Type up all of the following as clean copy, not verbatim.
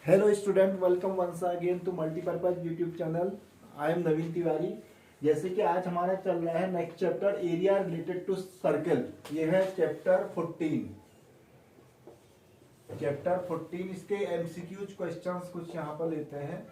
Hello student, welcome once again to multipurpose YouTube channel. I am Naveen Tiwari. जैसे कि आज हमारा चल रहा है next chapter area related to circle. ये है चैप्टर 14। इसके एमसीक्यूज क्वेश्चंस कुछ यहाँ पर लेते हैं।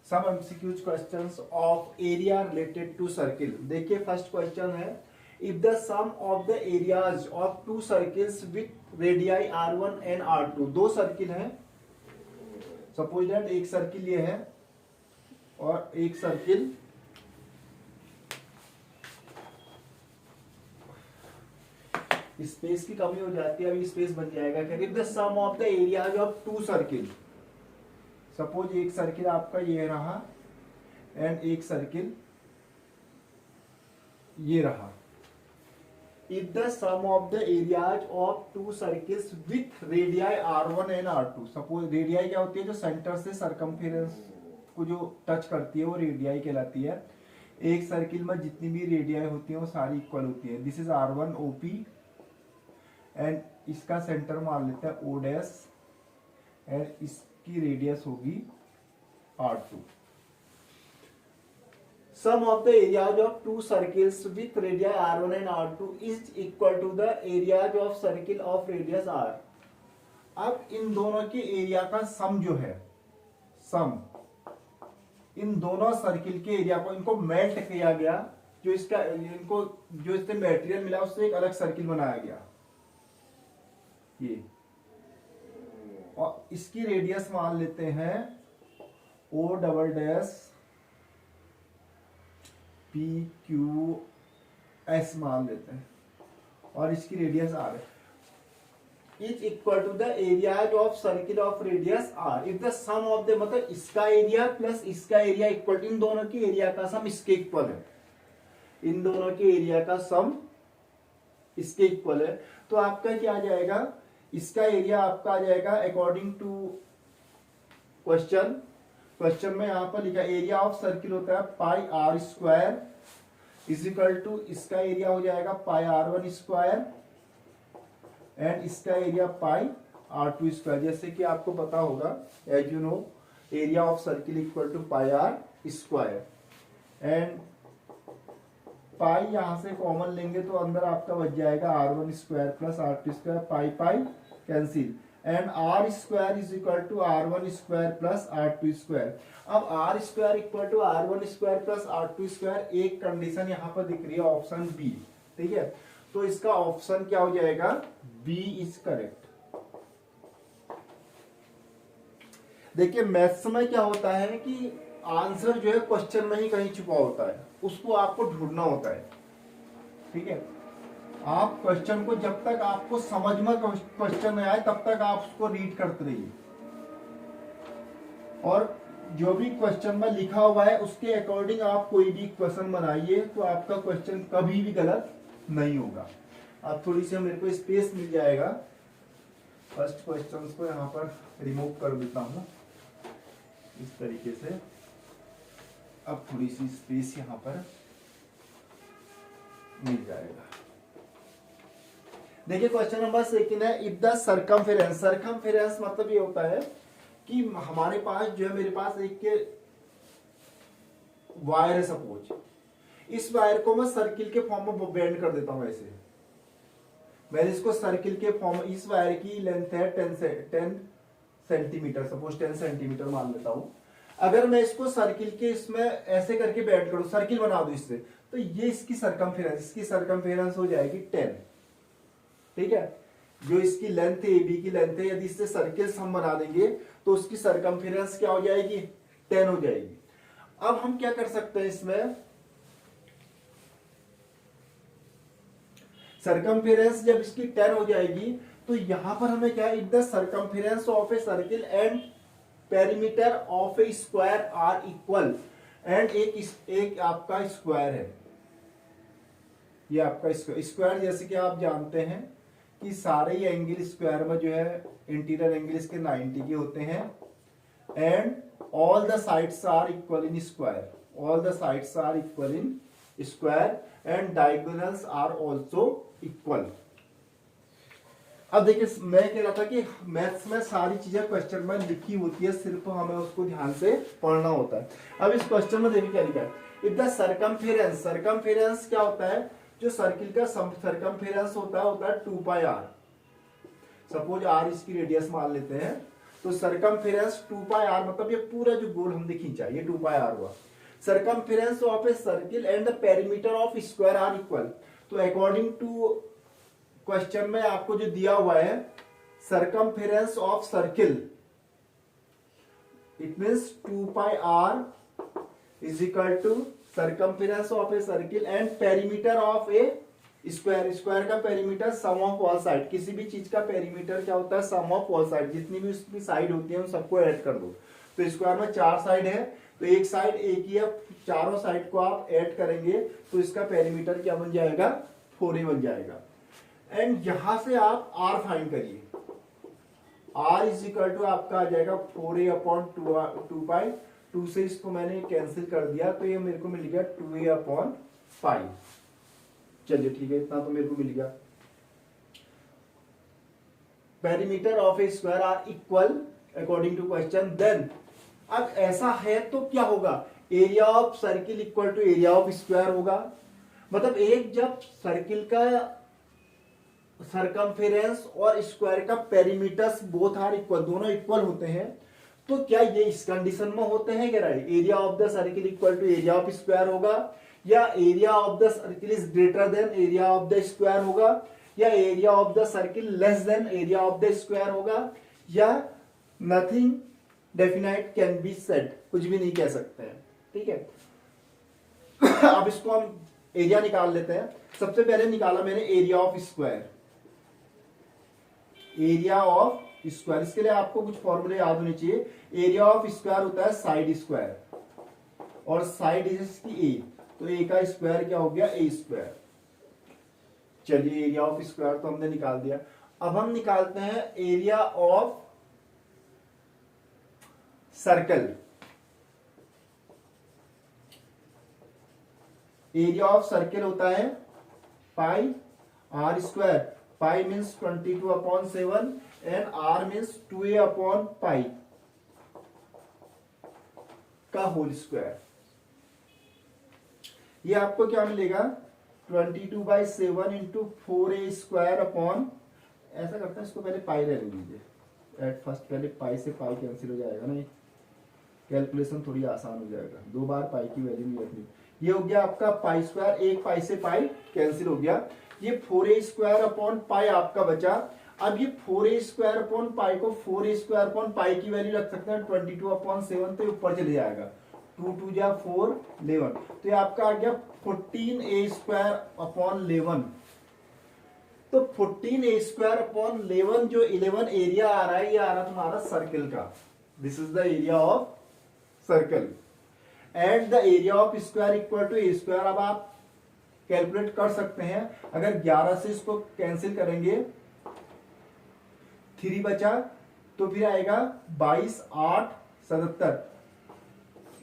Some MCQs questions of area related to circle. देखिए फर्स्ट क्वेश्चन है, if the sum of the areas of two circles with radii R1 and R2, दो सर्किल हैं। सपोज दैट एक सर्किल ये है और एक सर्किल स्पेस की कमी हो जाती है, अभी स्पेस बन जाएगा। If the sum of the areas of two circle, suppose एक सर्किल आपका ये रहा एंड एक सर्किल ये रहा। If the sum of the areas of two circles with radii R1 and R2, suppose radii क्या होती है, जो सेंटर से सरकमफेरेंस को जो टच करती है वो रेडियाई कहलाती है। एक सर्किल में जितनी भी रेडियाई होती है वो सारी इक्वल होती है। This is R1 OP and इसका सेंटर मान लेते हैं O डैश एंड इसकी रेडियस होगी R2। Sum of the areas of two circles with radii R1 and R2 is equal to the areas of circle of radius R। अब इन दोनों के area का सम जो है, सम इन दोनों सर्किल के एरिया को इनको मेल्ट किया गया, जो इसका इनको जो इससे मटेरियल मिला उससे एक अलग सर्किल बनाया गया ये, और इसकी रेडियस मान लेते हैं O डबल डैश PQS मान लेते हैं और इसकी रेडियस R है। Is equal to the areas of circle of radius R। If the sum of the, मतलब इसका एरिया प्लस इसका एरिया इक्वल, इन दोनों की एरिया का सम इसके इक्वल है। इन दोनों के एरिया का सम इसके इक्वल है। तो आपका क्या आ जाएगा, इसका एरिया आपका आ जाएगा अकॉर्डिंग टू क्वेश्चन में यहां पर लिखा एरिया ऑफ सर्किल होता है pi R square is equal to, इसका एरिया हो जाएगा पाई R1 स्क्वायर एंड इसका एरिया पाई R2 स्क्वायर। जैसे कि आपको पता होगा, as you know, area of circle equal to pi R square and pi यहां से कॉमन लेंगे तो अंदर आपका बच जाएगा R1 square plus R2 square, pi pi cancel and R square is equal to R1 square plus R2 square. अब R square equal to R1 square plus R2 square, एक कंडीशन यहां पर दिख रही है ऑप्शन बी, ठीक है। तो इसका ऑप्शन क्या हो जाएगा, बी इज करेक्ट। देखिए मैथ्स में क्या होता है कि आंसर जो है क्वेश्चन में ही कहीं छुपा होता है, उसको आपको ढूंढना होता है, ठीक है। आप क्वेश्चन को जब तक आपको समझ में क्वेश्चन नहीं आए तब तक आप उसको रीड करते रहिए, और जो भी क्वेश्चन में लिखा हुआ है उसके अकॉर्डिंग आप कोई भी क्वेश्चन बनाइए तो आपका क्वेश्चन कभी भी गलत नहीं होगा। अब थोड़ी सी मेरे को स्पेस मिल जाएगा, फर्स्ट क्वेश्चन को यहाँ पर रिमूव कर देता हूँ इस तरीके से। अब थोड़ी सी स्पेस यहाँ पर मिल जाएगा। देखिए क्वेश्चन नंबर सेकंड है, इफ द सरकमफेरेंस, सरकमफेरेंस मतलब ये होता है कि हमारे पास जो है, मेरे पास एक वायर है सपोज, इस वायर को मैं सर्किल के फॉर्म में बेंड कर देता हूं। ऐसे मैंने इसको सर्किल के फॉर्म, इस वायर की लेंथ है 10 सेंटीमीटर, सपोज 10 सेंटीमीटर मान लेता हूं। अगर मैं इसको सर्किल के इसमें ऐसे करके बेंड करूं, सर्किल बना दूं इससे, तो ये इसकी सरकमफेरेंस हो जाएगी 10, ठीक है। जो इसकी लेंथ है, AB की लेंथ है, यदि इससे सर्किल्स हम बना देंगे तो उसकी सरकमफेरेंस क्या हो जाएगी, 10 हो जाएगी। अब हम क्या कर सकते हैं, इसमें सरकमफेरेंस जब इसकी 10 हो जाएगी तो यहां पर हमें क्या है, if the circumference of a circle and perimeter of a square are equal, and एक आपका स्क्वायर है, ये आपका स्क्वायर जैसे कि आप जानते हैं कि सारे ही एंगल स्क्वायर में जो है इंटीरियर एंगल इसके 90 के होते हैं, and all the sides are equal in square, all the sides are equal in square and diagonals are also equal. अब देखिए मैं कह रहा था कि मैथ्स में सारी चीजें क्वेश्चन में लिखी होती है, सिर्फ हमें उसको ध्यान से पढ़ना होता है। अब इस क्वेश्चन में देखिए क्या लिखा है, इफ द सर्कमफेरेंस, सर्कमफेरेंस क्या होता है, जो सर्किल का सर्कमफेरेंस होता है 2 पाई आर। सपोज आर इसकी रेडियस मान लेते हैं, तो सर्कमफेरेंस 2 पाई आर, मतलब ये पूरा जो गोल हमने खींचा ये 2 पाई आर हुआ। Circumference of a circle and the perimeter of square are equal. तो अकॉर्डिंग टू क्वेश्चन में आपको जो दिया हुआ है, circumference of circle, it means 2 pi R is equal to circumference of a circle and perimeter of a square. Square का perimeter sum of all side, किसी भी चीज का पेरीमीटर क्या होता है, सम ऑफ ऑल साइड, जितनी भी उसकी साइड होती है उन सबको ऐड कर दो। तो स्क्वायर में 4 साइड है, तो एक साइड एक ही है, चारों साइड को आप ऐड करेंगे तो इसका पेरीमीटर क्या बन जाएगा, 4a बन जाएगा। एंड यहां से आप r फाइंड करिए, r इज इक्वल टू आपका आ जाएगा 4a अपॉन 2 पाई, 2 से इसको मैंने कैंसिल कर दिया तो ये मेरे को मिल गया 2a अपॉन पाई। चलिए ठीक है, इतना तो मेरे को मिल गया। Perimeter of a square are equal according to question. Then अब ऐसा है तो क्या होगा, area of circle equal to area of square होगा। मतलब एक जब सर्किल का सर्कमफेरेंस और स्क्वायर का पेरीमीटर्स बोथ आर इक्वल, दोनों इक्वल होते हैं, तो क्या ये इस कंडीशन में होते हैं क्या, right, area of the circle equal to area of square होगा, या area of the circle is greater than area of the square होगा, या area of the circle less than area of the square होगा, या nothing definite can be said, कुछ भी नहीं कह सकते हैं। ठीक है अब इसको हम एरिया निकाल लेते हैं। सबसे पहले निकाला मैंने area of square, area of square, इसके लिए आपको कुछ फॉर्मूले याद होने चाहिए। एरिया ऑफ स्क्वायर होता है साइड स्क्वायर, और साइड इज इसकी ए, तो ए का स्क्वायर क्या हो गया, ए स्क्वायर। चलिए एरिया ऑफ स्क्वायर तो हमने निकाल दिया। अब हम निकालते हैं area of circle. Area of circle होता है pi R square, pi means 22 upon 7 and R means 2a upon pi का होल स्क्वायर। ये आपको क्या मिलेगा, 22/7 इंटू 4a स्क्वायर अपॉन, ऐसा करते हैं इसको पहले पाई ले लीजिए एट फर्स्ट, पहले पाई से पाई कैंसिल हो जाएगा ना, कैलकुलेशन थोड़ी आसान हो जाएगा, 2 बार पाई की वैल्यू नहीं रखनी। ये हो गया आपका पाई स्क्वायर, एक पाई से पाई कैंसिल हो गया, ये 4a स्क्वायर अपॉन पाई आपका बचा। अब ये 4a स्क्वायर अपॉन पाई को 4a स्क्वायर अपॉन पाई की वैल्यू रख सकते हैं 22 अपॉन 7, तो ऊपर चले जाएगा, 2 2 जा 4 11, तो ये आपका आ गया 14a स्क्वायर अपॉन 11। तो 14a स्क्वायर अपॉन 11, जो 11 एरिया आ रहा है, ये आ रहा तुम्हारा सर्किल का, this is the area of circle and the area of square equal to a square. अब आप कैलकुलेट कर सकते हैं, अगर 11 से इसको कैंसिल करेंगे 3 बचा, तो फिर आएगा 22 8 77,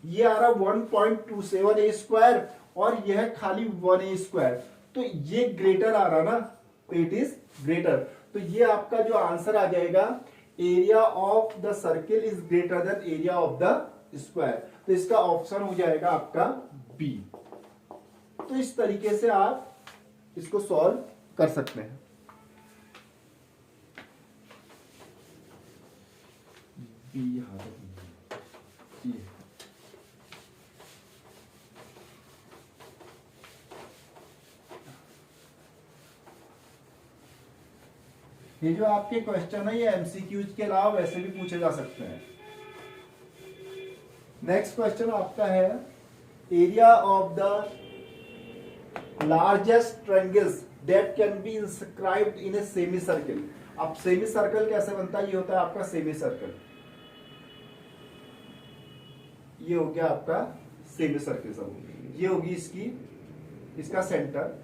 ये आ रहा 1.27 ए स्क्वायर, और यह खाली 1 ए स्क्वायर, तो ये ग्रेटर आ रहा ना, तो इट इज ग्रेटर। तो ये आपका जो आंसर आ जाएगा, area of the circle is greater than area of the square, तो इसका ऑप्शन हो जाएगा आपका बी। तो इस तरीके से आप इसको सॉल्व कर सकते हैं। बी ये जो आपके क्वेश्चन है, ये एमसीक्यूज के अलावा वैसे भी पूछे जा सकते हैं। नेक्स्ट क्वेश्चन आपका है, area of the largest triangles that can B inscribed in a semi circle. अब सेमी सर्कल कैसे बनता है, ये होता है आपका सेमी सर्कल, ये हो गया आपका सेमी सर्कल। सब ये होगी इसका सेंटर,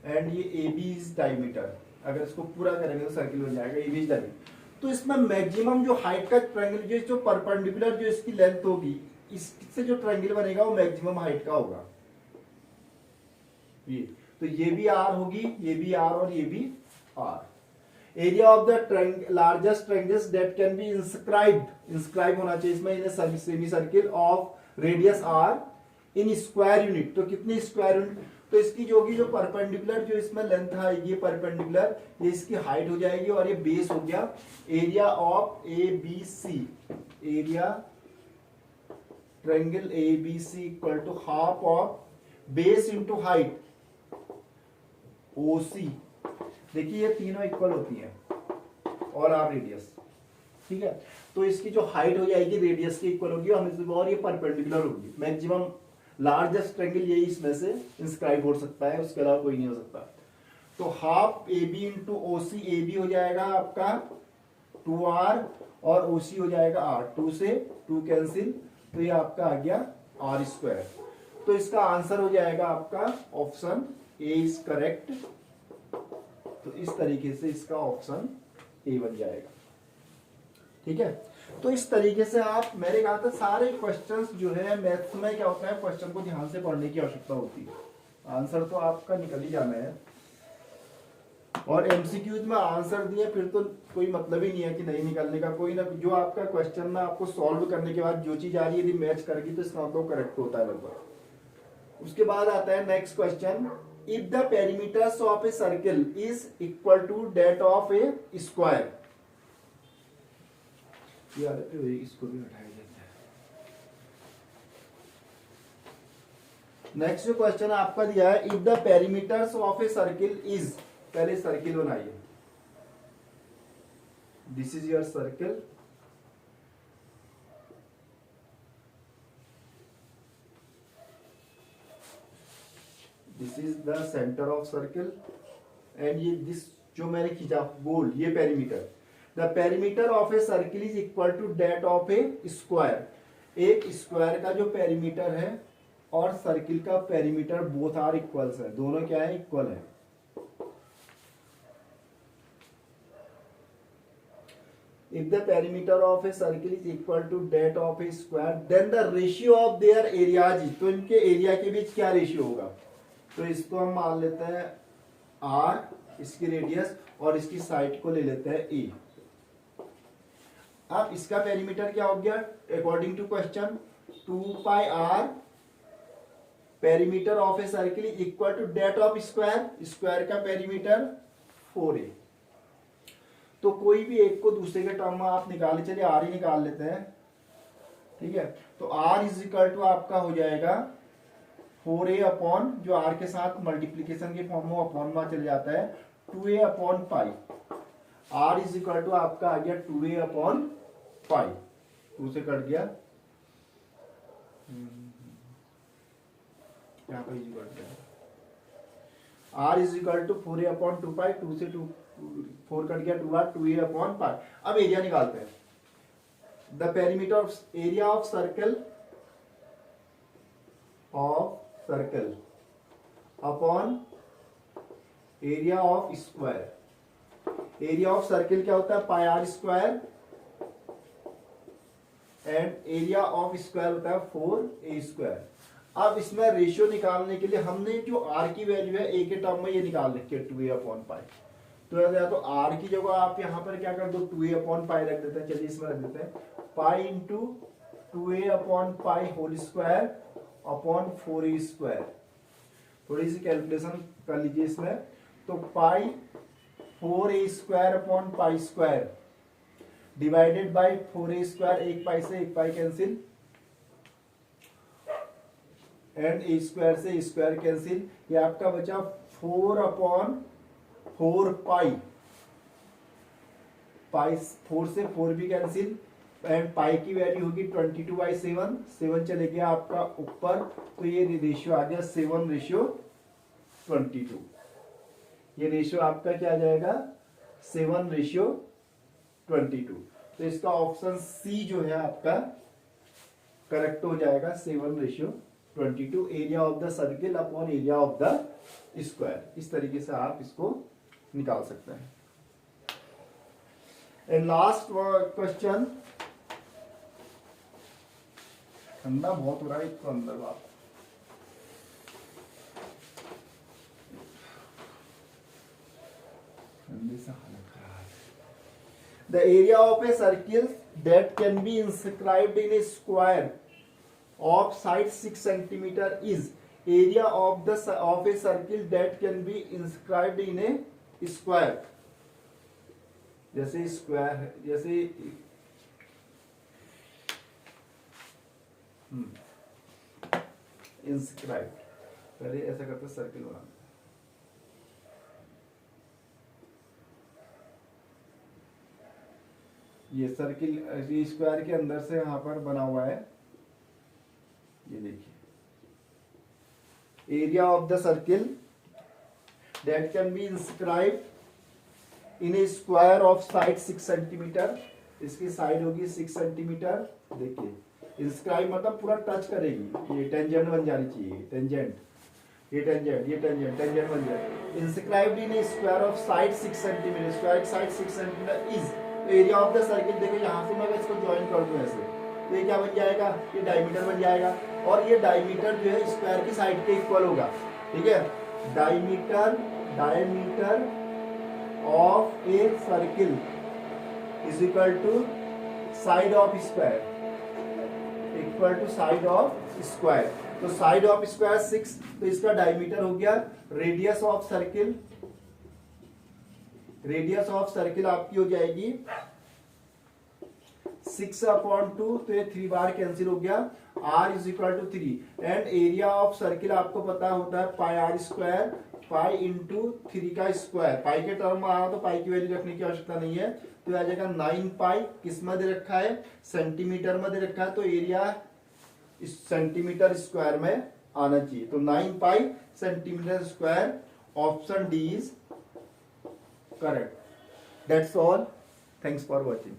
एंड ये ए बी इज डायमीटर, अगर इसको पूरा करेंगे तो सर्किल हो जाएगा, ए बी इज डायमीटर। तो इसमें मैक्सिमम जो हाइट का ट्रायंगल, जो परपेंडिकुलर जो इसकी लेंथ होगी, इससे जो ट्रायंगल बनेगा वो मैक्सिमम हाइट का होगा। ये तो ये भी आर होगी, ये भी आर और ये भी R. Area of the largest triangles that can be inscribe होना चाहिए इसमें in semicircle of radius R in square unit. तो कितनी स्क्वायर यूनिट, तो इसकी जो होगी जो परपेंडिकुलर जो इसमें लेंथ आएगी परपेंडिकुलर, ये इसकी हाइट हो जाएगी और ये बेस हो गया। Area of A B C, area triangle A B C equal to half of base into height O C. देखिए ये तीनों इक्वल होती हैं और आर रेडियस, ठीक है। तो इसकी जो हाइट हो जाएगी रेडियस की इक्वल होगी और ये परपेंडिकुलर होगी। मैक्सिमम लार्जेस्ट ट्रायंगल यही इसमें से इंस्क्राइब हो सकता है, उसके अलावा कोई नहीं हो सकता। तो half A B into O C, A B हो जाएगा आपका 2r और ओ सी हो जाएगा r, 2 से 2 कैंसिल, तो ये आपका आ गया r स्क्वायर। तो इसका आंसर हो जाएगा आपका ऑप्शन ए इज करेक्ट। तो इस तरीके से इसका ऑप्शन ए बन जाएगा, ठीक है। तो इस तरीके से आप, मैंने कहा था सारे क्वेश्चंस जो है मैथ्स में क्या होता है, क्वेश्चन को ध्यान से पढ़ने की आवश्यकता होती है। आंसर तो आपका निकल ही जाना है, और एमसीक्यूज में आंसर दिए फिर तो कोई मतलब ही नहीं है कि नहीं निकलने का। कोई ना जो आपका क्वेश्चन में आपको सॉल्व करने के बाद जो चीज आ रही है यदि मैच करेगी तो इसका मतलब करेक्ट होता है लगभग। उसके बाद आता है next question, if the perimeters of a circle is equal to that of a square. इसको भी हटाया जाता है। नेक्स्ट जो क्वेश्चन आपका दिया है, if the perimeters of a circle is, पहले सर्किल बनाइए, this is your circle, this is the centre of circle and ये दिस जो मैंने खींचा गोल, ये perimeter. The perimeter of a circle is equal to that of a square. एक square का जो पेरीमीटर है और सर्किल का पेरीमीटर बोथ आर इक्वल्स है, दोनों क्या है, इक्वल है। If the perimeter of a circle is equal to that of a square, then the ratio of their areas is, तो इनके एरिया के बीच क्या रेशियो होगा। तो इसको हम मान लेते हैं r, इसकी रेडियस, और इसकी साइड को ले लेते हैं a। अब इसका पेरीमीटर क्या हो गया according to question, 2 pi r perimeter of a circle is equal to that of square, square का पेरीमीटर 4a। तो कोई भी एक को दूसरे के टर्म में आप निकाले, चलिए आर ही निकाल लेते हैं, ठीक है। तो आर इज इक्वल टू आपका हो जाएगा 4a अपॉन, जो आर के साथ मल्टीप्लीकेशन के फॉर्म में अपॉन में चले जाता है, 2a upon pi. R is equal to आपका आ गया 2a अपॉन पाई, 2 से कट गया, यहाँ पर इज कट गया। R is equal to 4a upon 2 pi, 2 से 4 कट गया, 2r, 2a अपॉन पाई। अब एरिया निकालते हैं। The perimeter of area of circle upon area of square. Area of circle क्या होता है, pi R square, and area of square होता है 4a स्क्वायर। अब इसमें रेशियो निकालने के लिए हमने जो r की वैल्यू है a के टर्म में ये निकाल रखी है 2a अपॉन पाई। तो r की जगह आप यहाँ पर क्या कर दो, 2a अपॉन पाई रख देते हैं। चलिए इसमें रख देते हैं pi into 2a upon pi whole square upon 4a square. थोड़ी सी कैलकुलेशन कर लीजिए इसमें। तो pi 4a square upon pi square divided by 4a square, एक पाई से एक pi cancel, and A square से ए स्क्वायर कैंसिल, ये आपका बचा 4 अपॉन 4 पाई, पाई 4 से 4 भी कैंसिल, एंड पाई की वैल्यू होगी 22/7, 7 चले गया आपका ऊपर, तो ये रेशियो आ गया 7:22। ये रेशियो आपका क्या आ जाएगा, 7:22। तो इसका ऑप्शन सी जो है आपका करेक्ट हो जाएगा, 7:22, area of the circle upon area of the square. इस तरीके से आप इसको निकाल सकते हैं। एंड लास्ट क्वेश्चन, ठंडा बहुत हो रहा है इसको अंदर बात, ठंडे से हालत खराब है। The area of a circle that can B inscribed in a square of side 6 centimetre is area of a circle that can B inscribed in a square. जैसे स्क्वायर है, जैसे इंस्क्राइब, पहले ऐसा करते सर्किल बनाते, ये सर्किल ये square के अंदर से यहां पर बना हुआ है, ये देखिए area of the circle that can B inscribed in a square of side 6 centimetre, इसकी साइड होगी 6 सेंटीमीटर। देखिए इंस्क्राइब मतलब पूरा टच करेगी, ये टेंजेंट बन जानी चाहिए, टेंजेंट, ये टेंजेंट, ये टेंजेंट, टेंजेंट बन जाए। Inscribed in a square of side 6 centimetre, square की side 6 centimetre is area of the circle. देखो यहाँ से मैं इसको ज्वाइन कर दूं ऐसे, तो ये क्या बन जाएगा, ये डायमीटर बन जाएगा, और ये डायमीटर जो है स्क्वायर की साइड के इक्वल होगा, ठीक है। Diameter of a circle is equal to side of square, equal to side of square. तो साइड ऑफ स्क्वायर 6, तो इसका डायमीटर हो गया। Radius of circle, radius of circle आपकी हो जाएगी 6/2, तो ये 3 बार कैंसिल हो गया, r is equal to 3। And area of circle आपको पता होता है pi R square, pi into 3 का स्क्वायर। पाई के टर्म में आया तो पाई की वैल्यू रखने की आवश्यकता नहीं है, तो आ जाएगा 9 पाई, किस में दे रखा है, सेंटीमीटर में दे रखा है, तो एरिया इस सेंटीमीटर स्क्वायर में आना चाहिए। तो 9 पाई centimetre square, option D is correct. That's all, thanks for watching.